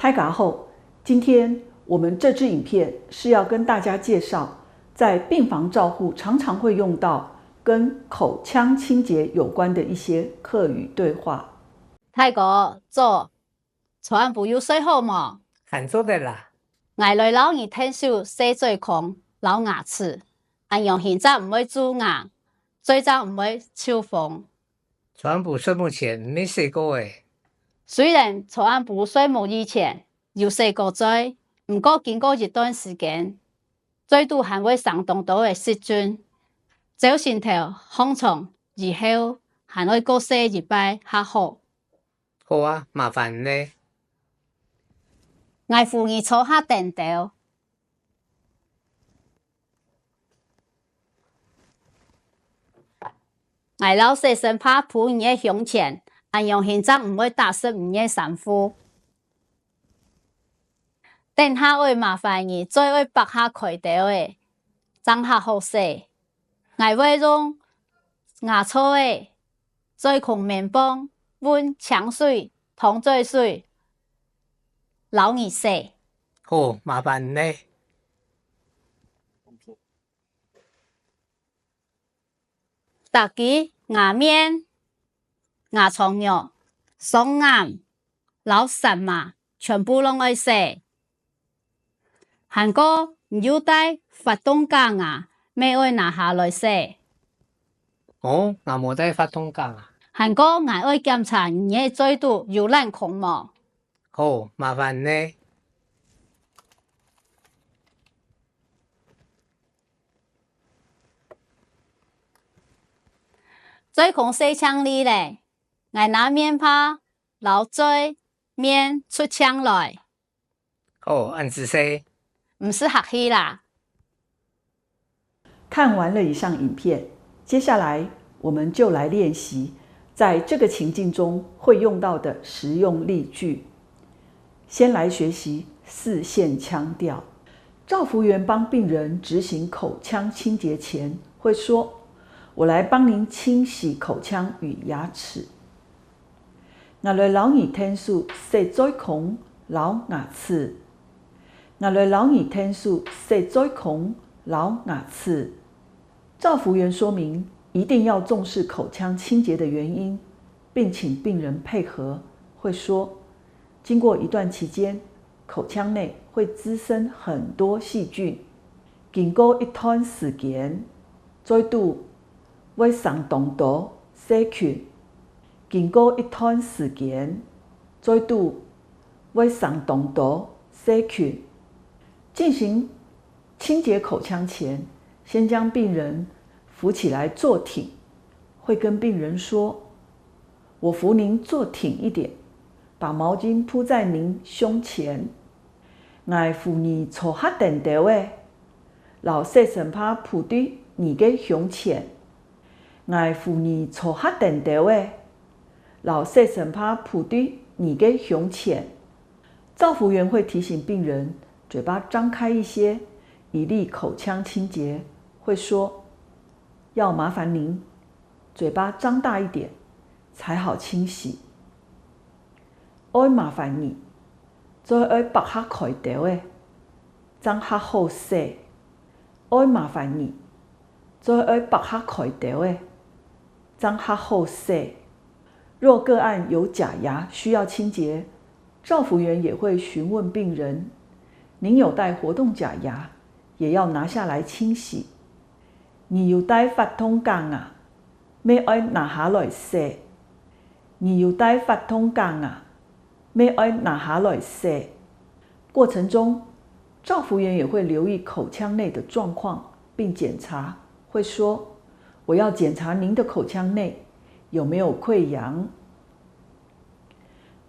拍嘎后，今天我们这支影片是要跟大家介绍，在病房照护常常会用到跟口腔清洁有关的一些客语对话。太哥，做床安不有水好么？喊做的啦。我来老二听手洗嘴孔、老牙齿，按用现在唔会蛀牙，最早唔会抽风。床铺睡目前没洗过诶。虽然床安不睡梦以前有洗过嘴，唔过经过一段时间，嘴都还会生动到的细菌，走线头风虫以后还会过洗一摆较好。好啊，麻烦呢。我扶你坐下电头。我老细生怕扑你的胸前，按用现在唔会打湿你的衫裤。等下会麻烦你再会拔下开头的，脏下好洗。我会用牙刷的再控面棒温强水、糖水水，老你洗。好，麻烦呢。大家牙面、牙床药、双眼、老神嘛，全部拢爱洗。韩国有带发动假牙，咩爱拿下来洗。哦，我冇带发通讲啊。韩国牙爱检查你的嘴度有烂孔冇？好，麻烦呢。嘴孔洗腔里咧，我拿面泡老嘴面出腔来，好，按时洗。唔是客气啦。看完了以上影片，接下来我们就来练习在这个情境中会用到的实用例句。先来学习4线腔调。照服员帮病人执行口腔清洁前会说：“我来帮您清洗口腔与牙齿。”我来老你听数洗嘴孔、老牙齿。我来老你听数洗嘴孔、老牙齿。照服员说明一定要重视口腔清洁的原因，并请病人配合，会说：“经过一段期间，口腔内会滋生很多细菌。经过一段时间，嘴度会生动多细菌。经过一段时间，嘴度会生动多细菌。”进行清洁口腔前，先将病人扶起来坐挺，会跟病人说：“我扶您坐挺一点，把毛巾铺在您胸前。我扶你坐下电头的，老细身帕铺在你的胸前。我扶你坐下电头的，老细身帕铺在你的胸前。”照服员会提醒病人嘴巴张开一些，以利口腔清洁，会说：“要麻烦您嘴巴张大一点，才好清洗。”爱麻烦你再爱拔下开头的，张下好洗。爱麻烦你再爱拔下开头的，张下好洗。若个案有假牙需要清洁，照服员也会询问病人：“您有戴活动假牙，也要拿下来清洗。你有戴发通假牙，要爱拿下来洗。你有戴发通假牙，要爱拿下来洗。”过程中，照服员也会留意口腔内的状况，并检查，会说：“我要检查您的口腔内有没有溃疡。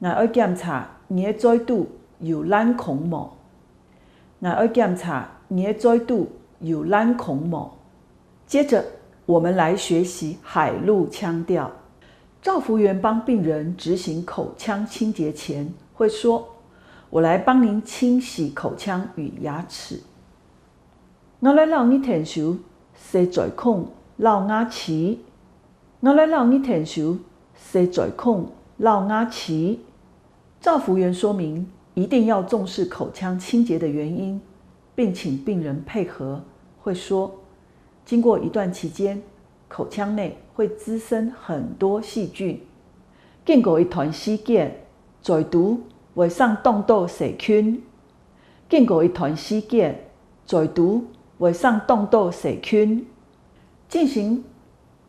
我要检查你的嘴度有烂孔无。我要检查你的嘴度有烂孔无。”接着，我们来学习海陆腔调。照服员帮病人执行口腔清洁前会说：“我来帮您清洗口腔与牙齿。”我来让你舔手洗嘴孔、老牙齿。我来让你舔手洗嘴孔、老牙齿。照服员说明一定要重视口腔清洁的原因，并请病人配合，会说，经过一段期间，口腔内会滋生很多细菌，经过一段时间，在毒会上冻到细菌，经过一段时间，在毒会上冻到细菌。进行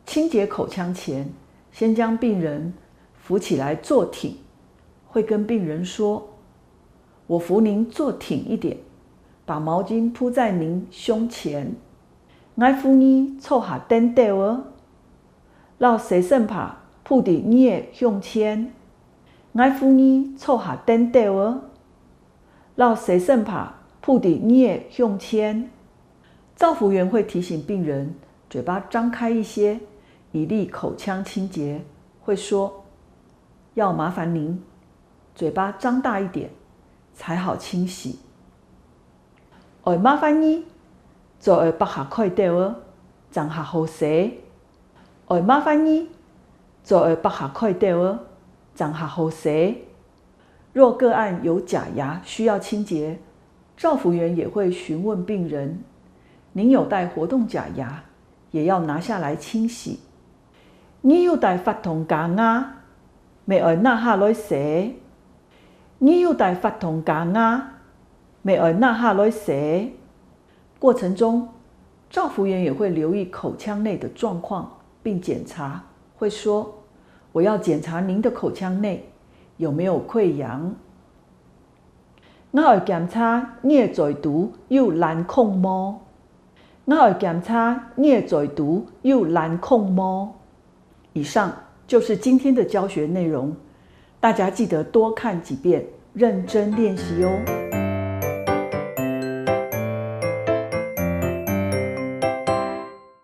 清洁口腔前，先将病人扶起来坐挺，会跟病人说，我扶您坐挺一点，把毛巾铺在您胸前，我扶你坐下颠倒哦，让洗身帕铺伫你的胸前，我扶你坐下颠倒哦，让洗身帕铺伫你的胸前。照服员会提醒病人嘴巴张开一些，以利口腔清洁，会说，要麻烦您嘴巴张大一点，才好清洗。会麻烦你做下把下开掉哦，张下好洗。会麻烦你做下把下开掉哦，张下好洗。若个案有假牙需要清洁，照服员也会询问病人，您有戴活动假牙，也要拿下来清洗。你有戴发筒假牙，咪爱拿下来洗。你有戴发筒假牙，咪爱拿下来洗。过程中，照服员也会留意口腔内的状况，并检查，会说，我要检查您的口腔内有没有溃疡。我会检查你的嘴毒有蓝孔无。我会检查你的嘴毒有蓝孔无。以上就是今天的教学内容，大家记得多看几遍，认真练习哦。